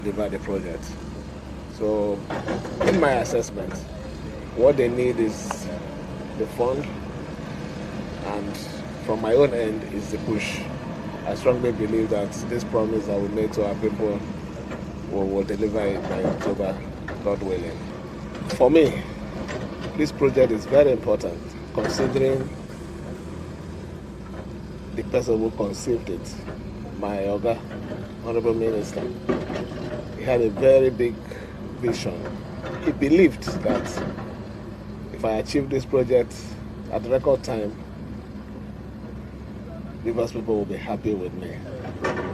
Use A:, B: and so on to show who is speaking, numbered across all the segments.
A: deliver the project. So, in my assessment, what they need is the fund, and from my own end is the push. I strongly believe that this promise that we made to our people will deliver it by October, God willing. For me, this project is very important considering the person who conceived it, my Oga, Honorable Minister. He had a very big vision. He believed that if I achieve this project at record time, Rivers people will be happy with me.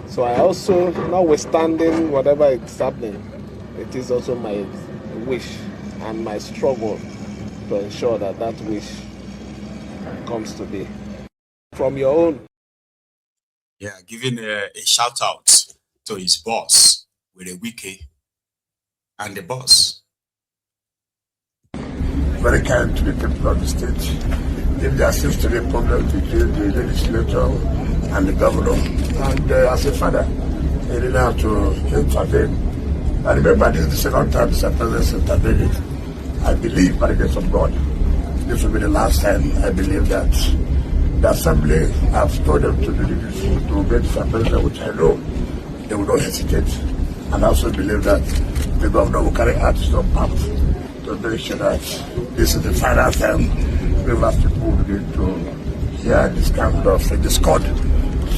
A: So I also, notwithstanding whatever is happening, it is also my wish and my struggle to ensure that that wish comes to be. From your own.
B: Yeah, giving a shout out to his boss with a Wike and the boss.
C: Very kind to the people of the state. If there seems to be a problem between the legislature and the governor, and as a father, he didn't have to intervene. I remember this is the second time Mr. President intervened. I believe, by the grace of God, this will be the last time. I believe that the Assembly have told them to do this, to obey Mr. President, which I know they will not hesitate. And I also believe that the governor will carry out his own part to make sure that this is the final time Rivers people will begin to hear this kind of discord.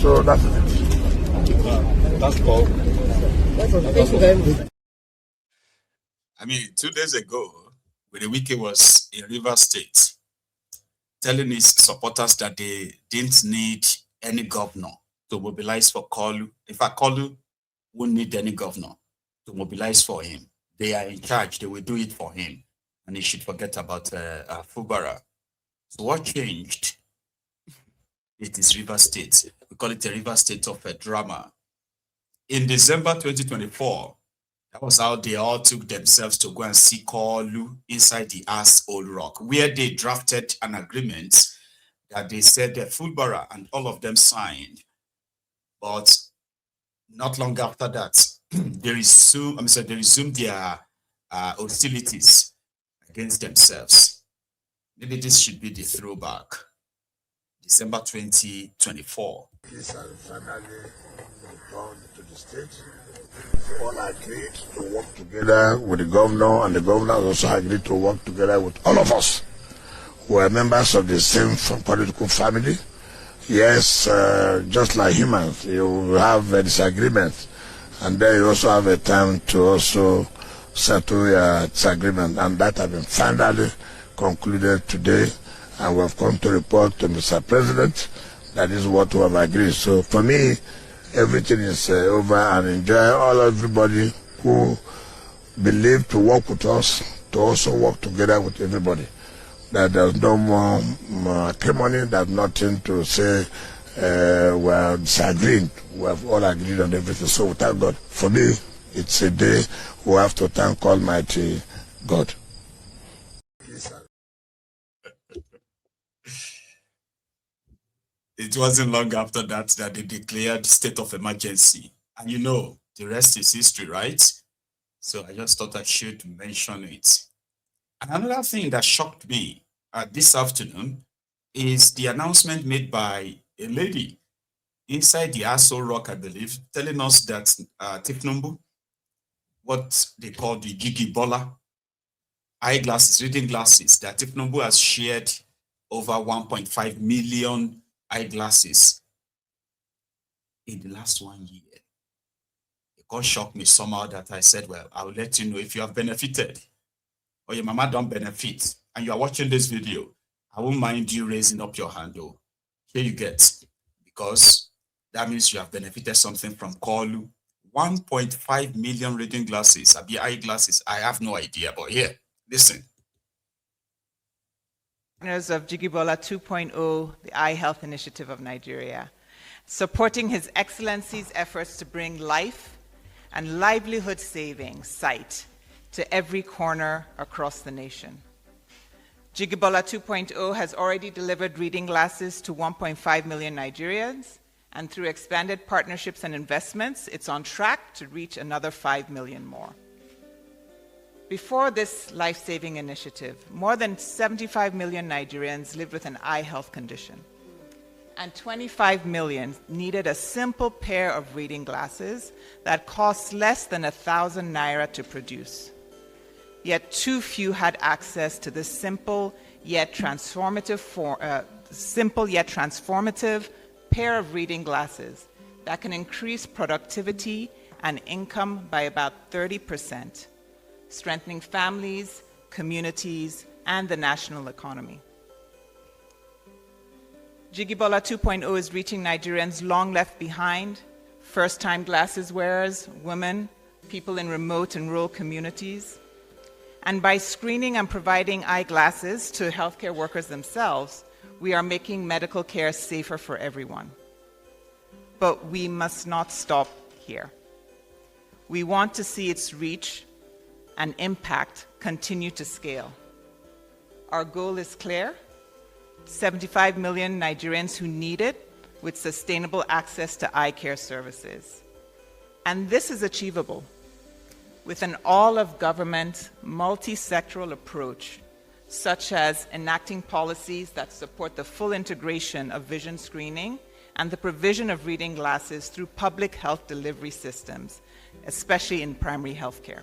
C: So that is it.
A: That's all.
B: I mean, 2 days ago, when the Wike was in Rivers State, telling his supporters that they didn't need any governor to mobilize for Kolu. In fact, Kolu won't need any governor to mobilize for him. They are in charge. They will do it for him. And he should forget about Fubara. So what changed? It is Rivers State. We call it a Rivers State of drama. In December 2024, that was how they all took themselves to go and see Kolu inside the Old Rock, where they drafted an agreement that they said that Fubara and all of them signed. But not long after that, they resumed their hostilities against themselves. Maybe this should be the throwback. December 2024.
C: Peace and finally returned to the state. All agreed to work together with the governor, and the governor also agreed to work together with all of us who are members of the same political family. Yes, just like humans, you have a disagreement, and then you also have a time to also settle your disagreement, and that has been finally concluded today, and we have come to report to Mr. President that is what we have agreed. So for me, everything is over, and enjoy everybody who believe to work with us, to also work together with everybody. That there's no more acrimony, there's nothing to say we are disagreeing. We have all agreed on everything. So we thank God. For me, it's a day we have to thank Almighty God.
B: It wasn't long after that they declared state of emergency. And you know, the rest is history, right? So I just thought I should mention it. And another thing that shocked me this afternoon is the announcement made by a lady inside the Aso Rock, I believe, telling us that Tifnumbu, what they call the Jigibola eyeglasses, reading glasses, that Tifnumbu has shared over 1.5 million eyeglasses in the last 1 year. It got shocked me somehow that I said, well, I will let you know if you have benefited or your mama don't benefit and you are watching this video. I won't mind you raising up your hand. Oh, here you get, because that means you have benefited something from Kolu. 1.5 million reading glasses, eyeglasses. I have no idea, but here, listen.
D: Partners of Jigibola 2.0, the Eye Health Initiative of Nigeria, supporting His Excellency's efforts to bring life and livelihood saving sight to every corner across the nation. Jigibola 2.0 has already delivered reading glasses to 1.5 million Nigerians And through expanded partnerships and investments, it's on track to reach another 5 million more. Before this life-saving initiative, more than 75 million Nigerians lived with an eye health condition, and 25 million needed a simple pair of reading glasses that costs less than 1,000 naira to produce. Yet too few had access to this simple yet transformative pair of reading glasses that can increase productivity and income by about 30%, strengthening families, communities, and the national economy. Jigibola 2.0 is reaching Nigerians long left behind, first-time glasses wearers, women, people in remote and rural communities. And by screening and providing eyeglasses to healthcare workers themselves, we are making medical care safer for everyone. But we must not stop here. We want to see its reach and impact continue to scale. Our goal is clear: 75 million Nigerians who need it with sustainable access to eye care services. And this is achievable with an all-of-government, multi-sectoral approach, such as enacting policies that support the full integration of vision screening and the provision of reading glasses through public health delivery systems, especially in primary healthcare.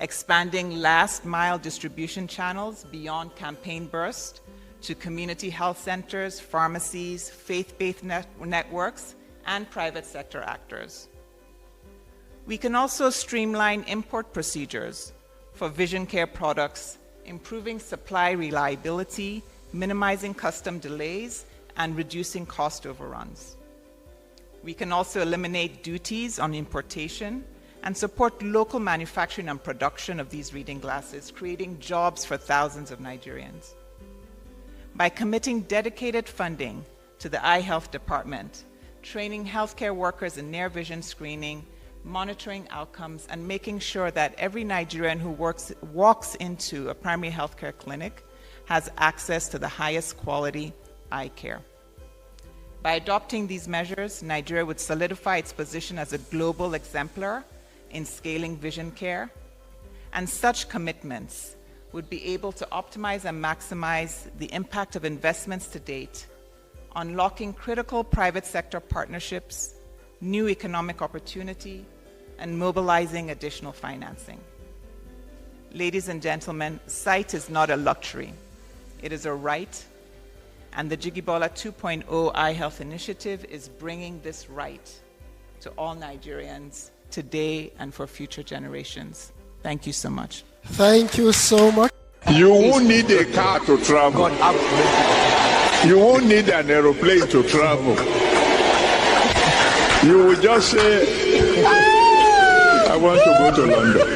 D: Expanding last-mile distribution channels beyond campaign burst to community health centers, pharmacies, faith-based networks, and private sector actors. We can also streamline import procedures for vision care products, improving supply reliability, minimizing custom delays, and reducing cost overruns. We can also eliminate duties on importation and support local manufacturing and production of these reading glasses, creating jobs for thousands of Nigerians. By committing dedicated funding to the Eye Health Department, training healthcare workers in near vision screening, monitoring outcomes, and making sure that every Nigerian who walks into a primary healthcare clinic has access to the highest quality eye care. By adopting these measures, Nigeria would solidify its position as a global exemplar in scaling vision care, and such commitments would be able to optimize and maximize the impact of investments to date, unlocking critical private sector partnerships, new economic opportunity, and mobilizing additional financing. Ladies and gentlemen, sight is not a luxury. It is a right, and the Jigibola 2.0 Eye Health Initiative is bringing this right to all Nigerians today and for future generations. Thank you so much.
E: Thank you so much.
C: You won't need a car to travel. You won't need an aeroplane to travel. You will just say, I want to go to London.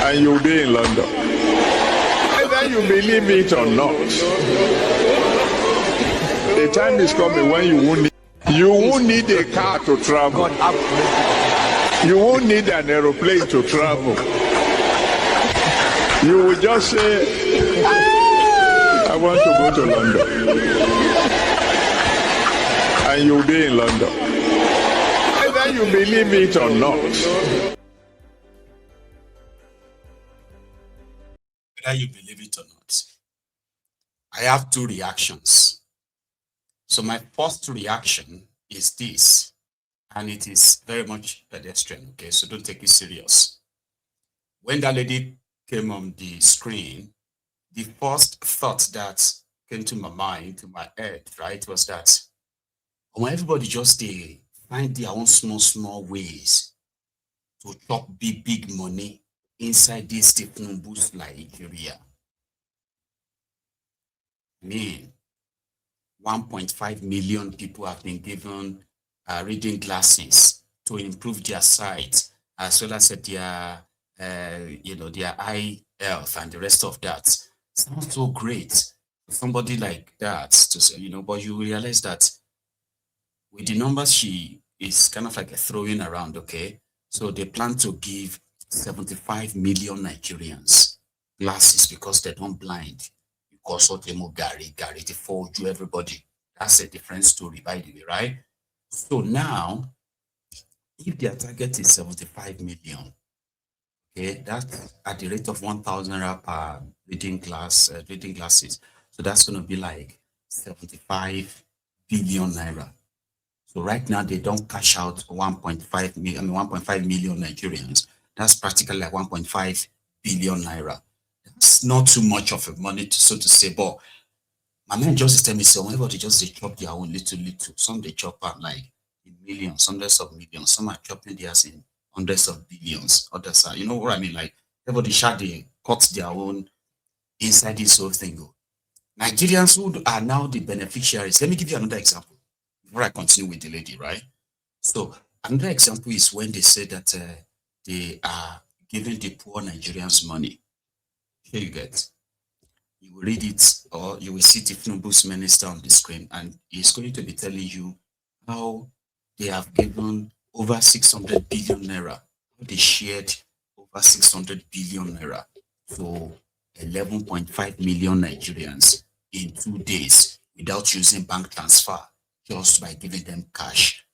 C: And you'll be in London. Whether you believe it or not, the time is coming when you won't need a car to travel. You won't need an aeroplane to travel. You will just say, I want to go to London. And you'll be in London. Whether you believe it or not.
B: Whether you believe it or not, I have two reactions. So my first reaction is this, and it is very much pedestrian, okay? So don't take it serious. When that lady came on the screen, the first thought that came to my mind, to my head, right, was that when everybody just find their own small ways to chop big money inside this technoboost Nigeria. I mean, 1.5 million people have been given reading glasses to improve their sight, as well as their, their eye health and the rest of that. Sounds so great for somebody like that to say, but you realize that with the numbers she is kind of like throwing around, okay? So they plan to give 75 million Nigerians glasses because they don't blind. Because of the Gary, they forge you everybody. That's a different story, by the way, right? So now, if their target is 75 million, okay, that's at the rate of 1,000 rand per reading glasses. So that's going to be like 75 billion naira. So right now they don't cash out 1.5 million, 1.5 million Nigerians. That's practically like 1.5 billion naira. That's not too much of a money, so to say, but my man just tell me, so everybody just they chop their own little. Some they chop out like in millions, hundreds of millions. Some are chopping theirs in hundreds of billions. Others are, you know what I mean? Like everybody they cut their own inside this whole thing. Nigerians who are now the beneficiaries. Let me give you another example before I continue with the lady, right? So another example is when they say that they are giving the poor Nigerians money. Here you get. You will read it, or you will see Tinubu's minister on the screen, and he's going to be telling you how they have given over 600 billion naira. How they shared over 600 billion naira to 11.5 million Nigerians in 2 days without using bank transfer, just by giving them cash.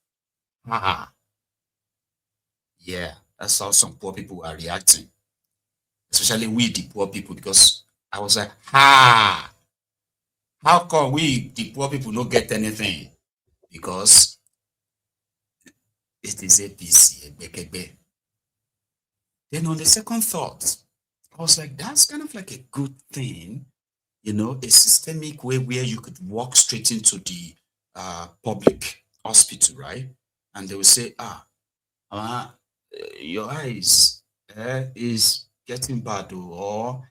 B: Yeah, that's how some poor people are reacting, especially we, the poor people, because I was like, how come we, the poor people, don't get anything? Because it is APC. Then on the second thought, I was like, that's kind of like a good thing, you know, a systemic way where you could walk straight into the public hospital, right? And they will say, your eyes is getting bad, or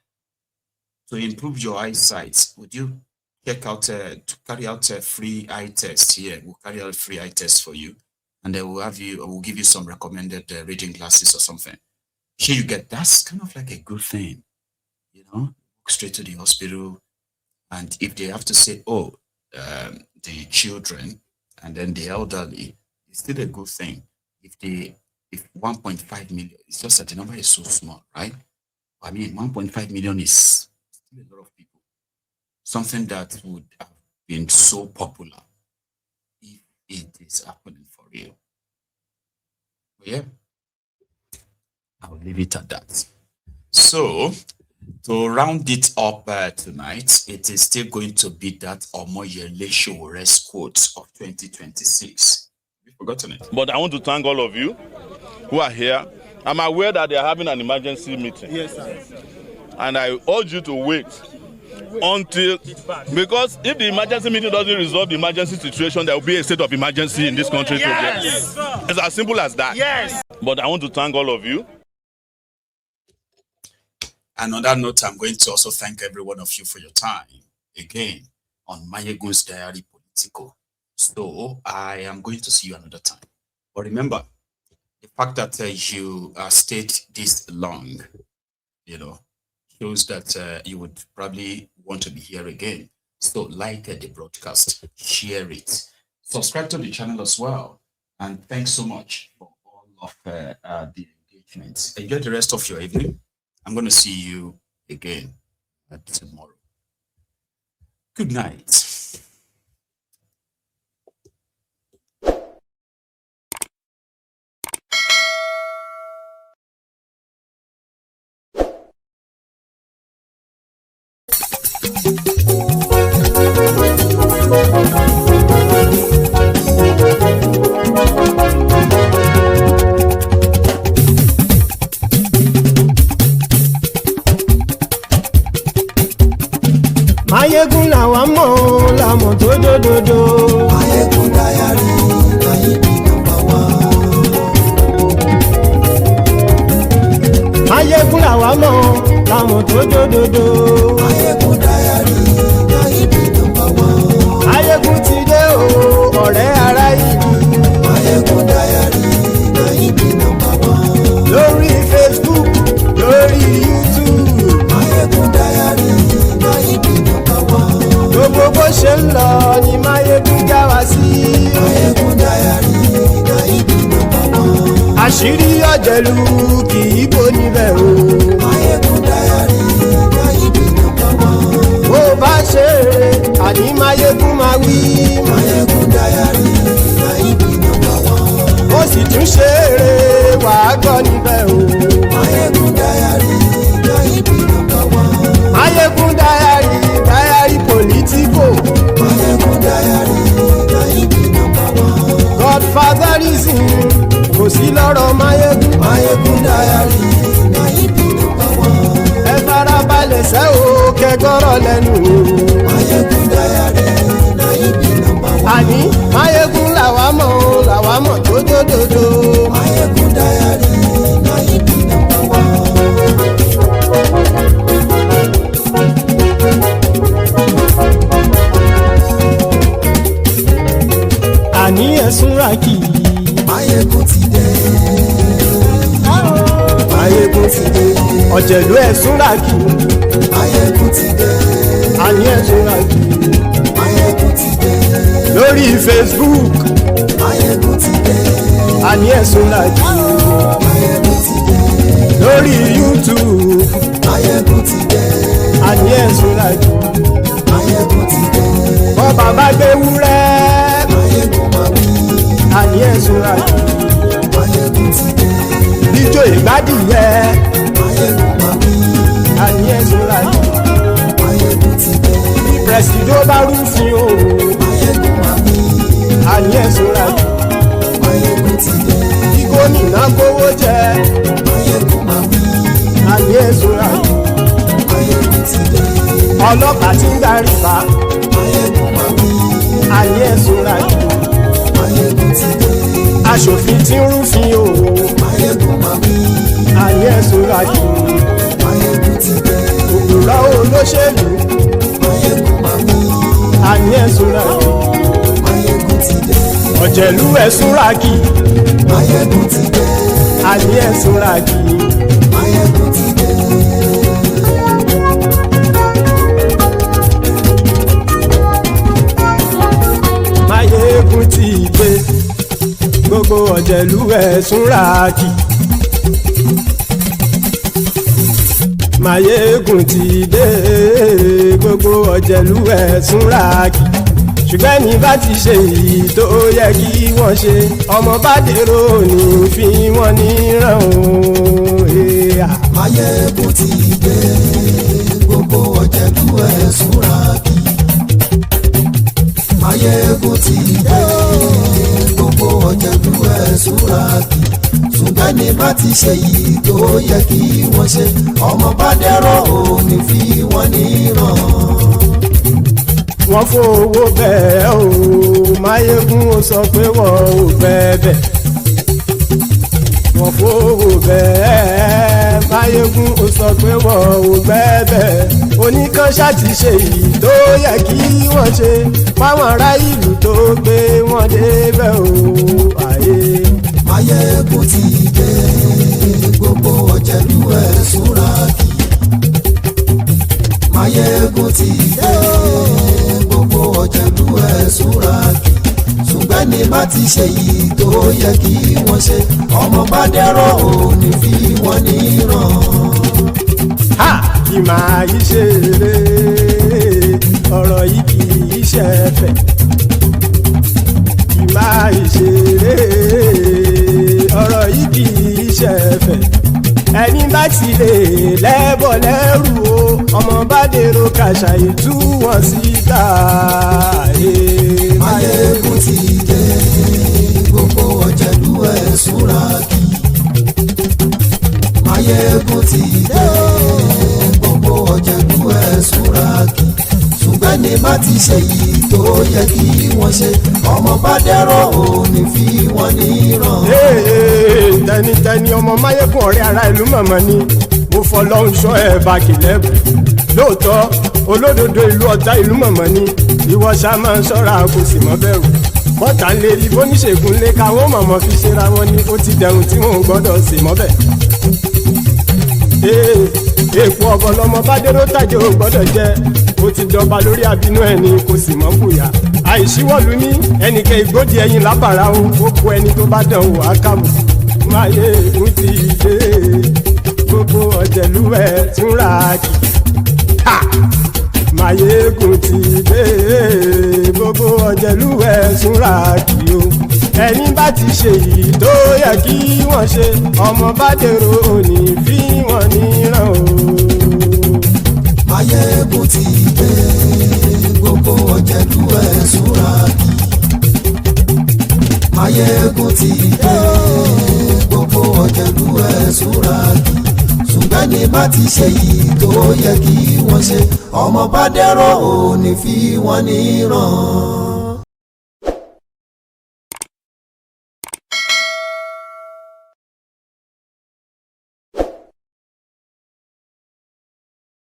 B: to improve your eyesight, would you check out to carry out a free eye test here? We'll carry out a free eye test for you, and then we'll give you some recommended reading glasses or something. Here you get, that's kind of like a good thing, you know, straight to the hospital. And if they have to say, the children and then the elderly, it's still a good thing. If 1.5 million, it's just that the number is so small, right? I mean, 1.5 million is still a lot of people. Something that would have been so popular if it is happening for real. But yeah, I'll leave it at that. So, to round it up tonight, it is still going to be that Maiyegun show rest quote of 2026. We've forgotten it.
E: But I want to thank all of you who are here. I'm aware that they are having an emergency meeting. Yes, sir. And I urge you to wait until, because if the emergency meeting doesn't resolve the emergency situation, there will be a state of emergency in this country. Yes. Today. It's as simple as that. Yes. But I want to thank all of you.
B: And on that note, I'm going to also thank every one of you for your time again on Maiyegun's Diary Politico. So I am going to see you another time. But remember, the fact that you stayed this long, you know, shows that you would probably want to be here again. So like the broadcast, share it, subscribe to the channel as well. And thanks so much for all of the engagements. Enjoy the rest of your evening. I'm going to see you again tomorrow. Good night.
F: Maiyegun làwa mọ̀ làmọ̀ tó dòdòdò. Maiyegun Diary Maiyegun #1. Maiyegun làwa mọ̀ làmọ̀ tó dòdòdò. Maiyegun Diary Maiyegun #1. Maiyegun ti dé o ọ̀rẹ́ ara ìlú. Maiyegun Diary Maiyegun #1. Lórí Facebook, lórí YouTube. Maiyegun Diary Maiyegun #1. Gbogbo bó ṣe ń lọ ni Maiyegun já wa sí. Maiyegun Diary Maiyegun #1. Àṣírí ọ̀jẹ̀lú kì í bò níbẹ̀ o. Maiyegun Diary Maiyegun #1. Bó bá ṣe eré àní Maiyegun máa wí. sì tún ṣeré wàá gbọ́ níbẹ̀ o.
G: Maiyegun diary Naibi #1.
F: Maiyegun diary Politico.
G: Maiyegun diary Naibi #1.
F: Godfatherism kò sí lọ́rọ̀ Maiyegun.
G: Maiyegun diary Naibi #1.
F: ẹ farabalẹ̀ sẹ́ o kẹgọ́rọ̀ lẹ́nu o.
G: Maiyegun diary Naibi #1.
F: àní Maiyegun làwa mọ̀ tó dòdòdò.
G: Maiyegun diary Naibi #1.
F: àní ẹ̀sùn ràkì.
G: Maiyegun ti dé. Maiyegun ti dé.
F: ọ̀jẹ̀lú ẹ̀sùn ràkì.
G: Maiyegun ti dé.
F: àní ẹ̀sùn ràkì.
G: Maiyegun ti dé.
F: lórí Facebook.
G: Maiyegun ti dé.
F: àní ẹ̀sùn ràkì.
G: Maiyegun ti dé.
F: lórí YouTube.
G: Maiyegun ti dé.
F: àní ẹ̀sùn ràkì.
G: Maiyegun ti dé.
F: bọ́ bàbá gbé wúrẹ́.
G: Maiyegun máa wí.
F: àní ẹ̀sùn ràkì.
G: Maiyegun ti dé.
F: ijó ìgbádìyẹ.
G: Maiyegun máa wí.
F: àní ẹ̀sùn ràkì.
G: Maiyegun ti dé.
F: pẹ̀sìdó bá rúfin o.
G: Maiyegun máa wí.
F: àní ẹ̀sùn ràkì.
G: Maiyegun ti dé.
F: kí gómìnà kówó jẹ.
G: Maiyegun máa wí.
F: àní ẹ̀sùn ràkì.
G: Maiyegun ti dé.
F: ọlọ́pàá tí ń darí bá.
G: Maiyegun máa wí.
F: àní ẹ̀sùn ràkì.
G: Maiyegun ti dé.
F: aṣòfin tí ń rúfin o.
G: Maiyegun máa wí.
F: àní ẹ̀sùn ràkì.
G: Maiyegun ti dé.
F: òpùrọ́ olóṣèlú.
G: Maiyegun máa wí.
F: àní ẹ̀sùn ràkì.
G: Maiyegun ti dé.
F: ọ̀jẹ̀lú ẹ̀sùn ràkì.
G: Maiyegun ti dé.
F: àní ẹ̀sùn ràkì.
G: Maiyegun ti dé.
F: Maiyegun ti dé. gbogbo ọ̀jẹ̀lú ẹ̀sùn ràkì. Maiyegun ti dé. gbogbo ọ̀jẹ̀lú ẹ̀sùn ràkì. ṣùgbọ́n ní bá ti ṣe èyí tó yẹ kí wọ́n ṣe ọmọ bá dèrò ní fi wọ́n níran o.
G: Maiyegun ti dé. Gbogbo ọ̀jẹ̀lú ẹ̀sùn ràkì. Maiyegun ti dé. Gbogbo ọ̀jẹ̀lú ẹ̀sùn ràkì. ṣùgbọ́n ní bá ti ṣe yìí tó yẹ kí wọ́n ṣe ọmọ bá dẹ́rọ̀ ò ní fi wọ́n níran.
F: wọ́n fowó bẹ́ẹ̀ o Maiyegun ó sọ pé wọ́n ò bẹ́ẹ̀ wọ́n fowó bẹ́ẹ̀ Maiyegun ó sọ pé wọ́n ò bẹ́ẹ̀ oníkan ṣáàtì ṣe èyí tó yẹ kí wọ́n ṣe fáwọn ará ìlú tó gbé wọn débẹ̀ o àyè.
G: Maiyegun ti dé gbogbo ọ̀jẹ̀lú ẹ̀sùn ràkì. Maiyegun ti dé gbogbo ọ̀jẹ̀lú ẹ̀sùn ràkì. ṣùgbọ́n ní bá ti ṣe yìí tó yẹ kí wọ́n ṣe ọmọ bá dẹ́rọ̀ ò ní fi wọ́n níran.
F: ha kì máa yí ṣeré ọ̀rọ̀ yìí kì í ṣẹ̀fẹ̀ kì máa yí ṣeré ọ̀rọ̀ yìí kì í ṣẹ̀fẹ̀ ẹni bá ti lè lẹ́bọ̀ lẹ́rù o ọmọ bá dèrò kàṣà ìtú wọn síta.
G: Maiyegun ti dé gbogbo ọ̀jẹ̀lú ẹ̀sùn ràkì. Maiyegun ti dé gbogbo ọ̀jẹ̀lú ẹ̀sùn ràkì. ṣùgbọ́n ní bá ti ṣe yìí tó yẹ kí wọ́n ṣe ọmọ bá dẹ́rọ̀ ò ní fi wọ́n níran.
F: tẹnitẹni ọmọ Maiyegun ọ̀rẹ́ ara ìlú mọ̀mọ́ ni mo fọlọ́run ṣọ́ ẹ̀ bá kìlẹ́bù lóòótọ́ olódodo ìlú ọ̀tá ìlú mọ̀mọ́ ni ìwọ ṣá máa ń ṣọ́ra kò sì mọ́ bẹ̀rù bọ́tà ń lè rí bóníṣègùn lé káwọn mọ̀mọ́ fi ṣera wọn ni ó ti dẹrùn tí wọn ò gbọ́dọ̀ sì mọ́ bẹ̀. èèpo ọ̀bọ lọmọ bá dérò tàjẹ́ ò gbọ́dọ̀ jẹ́ ó ti dọba lórí àbínú ẹni kò sì mọ́ bùyà àìsíwọ̀lú ní ẹnìkẹ́ ìgbódì ẹyin lábàrá o ó kó ẹni tó bá dán o àkàmù. Maiyegun ti dé gbogbo ọ̀jẹ̀lú ẹ̀sùn ràkì. Maiyegun ti dé gbogbo ọ̀jẹ̀lú ẹ̀sùn ràkì o. ẹni bá ti ṣe èyí tó yẹ kí wọ́n ṣe ọmọ bá dèrò òní fi wọ́n níran o.
G: Maiyegun ti dé gbogbo ọ̀jẹ̀lú ẹ̀ súnra kí. Maiyegun ti dé gbogbo ọ̀jẹ̀lú ẹ̀ súnra kí. ṣùgbọ́n ní bá ti ṣe yìí tó yẹ kí wọ́n ṣe ọmọ bá dẹ́rọ̀ òní fi wọ́n níran.